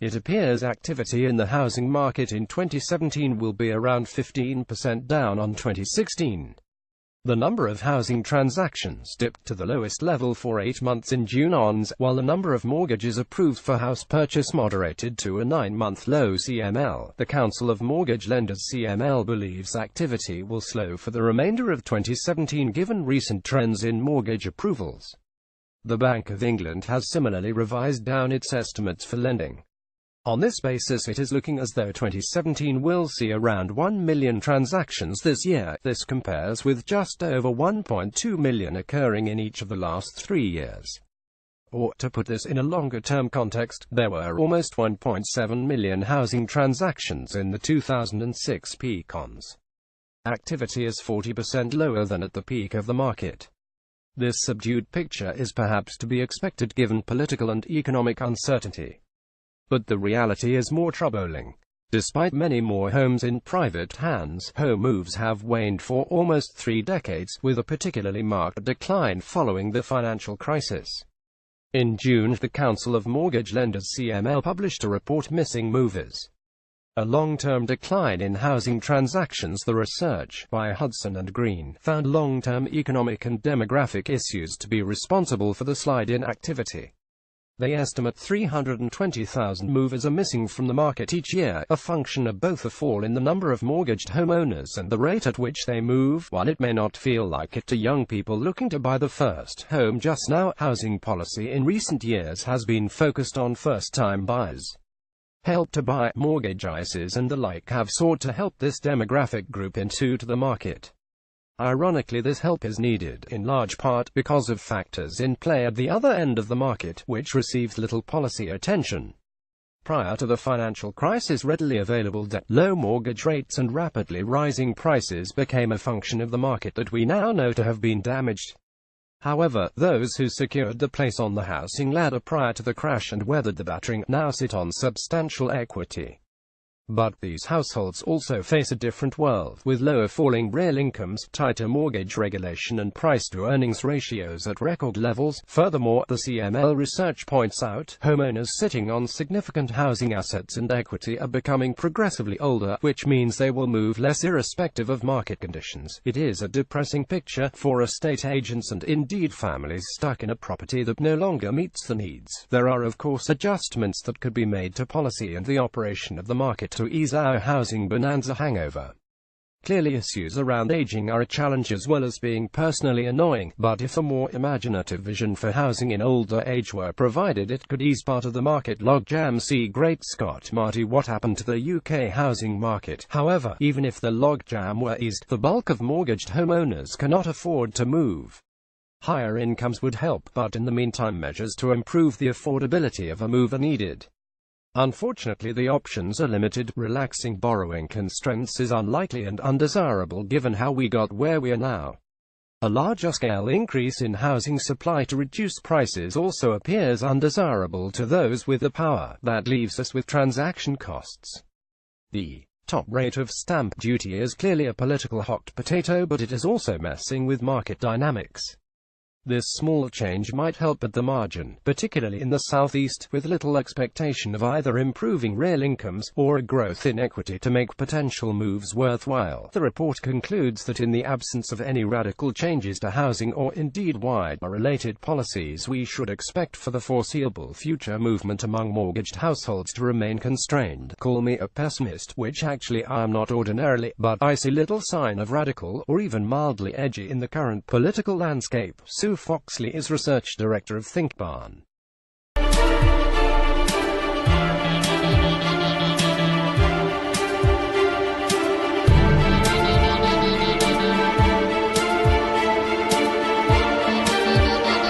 It appears activity in the housing market in 2017 will be around 15% down on 2016. The number of housing transactions dipped to the lowest level for 8 months in June on, while the number of mortgages approved for house purchase moderated to a 9-month low. CML, the Council of Mortgage Lenders CML, believes activity will slow for the remainder of 2017 given recent trends in mortgage approvals. The Bank of England has similarly revised down its estimates for lending. On this basis, it is looking as though 2017 will see around 1 million transactions this year. This compares with just over 1.2 million occurring in each of the last 3 years. Or, to put this in a longer-term context, there were almost 1.7 million housing transactions in the 2006 peak-ons. Activity is 40% lower than at the peak of the market. This subdued picture is perhaps to be expected given political and economic uncertainty. But the reality is more troubling. Despite many more homes in private hands, home moves have waned for almost 3 decades, with a particularly marked decline following the financial crisis. In June, the Council of Mortgage Lenders CML published a report, Missing Movers: A Long-Term Decline in Housing Transactions. The research, by Hudson and Green, found long-term economic and demographic issues to be responsible for the slide in activity. They estimate 320,000 movers are missing from the market each year, a function of both a fall in the number of mortgaged homeowners and the rate at which they move. While it may not feel like it to young people looking to buy the first home just now, housing policy in recent years has been focused on first-time buyers. Help to Buy, mortgage ICEs and the like have sought to help this demographic group into the market. Ironically, this help is needed, in large part, because of factors in play at the other end of the market, which received little policy attention. Prior to the financial crisis, readily available debt, low mortgage rates and rapidly rising prices became a function of the market that we now know to have been damaged. However, those who secured the place on the housing ladder prior to the crash and weathered the battering, now sit on substantial equity. But these households also face a different world, with lower falling real incomes, tighter mortgage regulation and price-to-earnings ratios at record levels. Furthermore, the CML research points out, homeowners sitting on significant housing assets and equity are becoming progressively older, which means they will move less irrespective of market conditions. It is a depressing picture for estate agents and indeed families stuck in a property that no longer meets the needs. There are of course adjustments that could be made to policy and the operation of the market to ease our housing bonanza hangover. Clearly, issues around aging are a challenge as well as being personally annoying, but if a more imaginative vision for housing in older age were provided, it could ease part of the market logjam. See Great Scott, Marty, what happened to the UK housing market? However, even if the logjam were eased, the bulk of mortgaged homeowners cannot afford to move. Higher incomes would help, but in the meantime measures to improve the affordability of a move are needed. Unfortunately, the options are limited. Relaxing borrowing constraints is unlikely and undesirable given how we got where we are now. A larger-scale increase in housing supply to reduce prices also appears undesirable to those with the power. That leaves us with transaction costs. The top rate of stamp duty is clearly a political hot potato, but it is also messing with market dynamics. This small change might help at the margin, particularly in the southeast, with little expectation of either improving real incomes or a growth in equity to make potential moves worthwhile. The report concludes that in the absence of any radical changes to housing or indeed wider related policies, we should expect for the foreseeable future movement among mortgaged households to remain constrained. Call me a pessimist, which actually I am not ordinarily, but I see little sign of radical or even mildly edgy in the current political landscape. Sue Foxley is Research Director of ThinkBarn.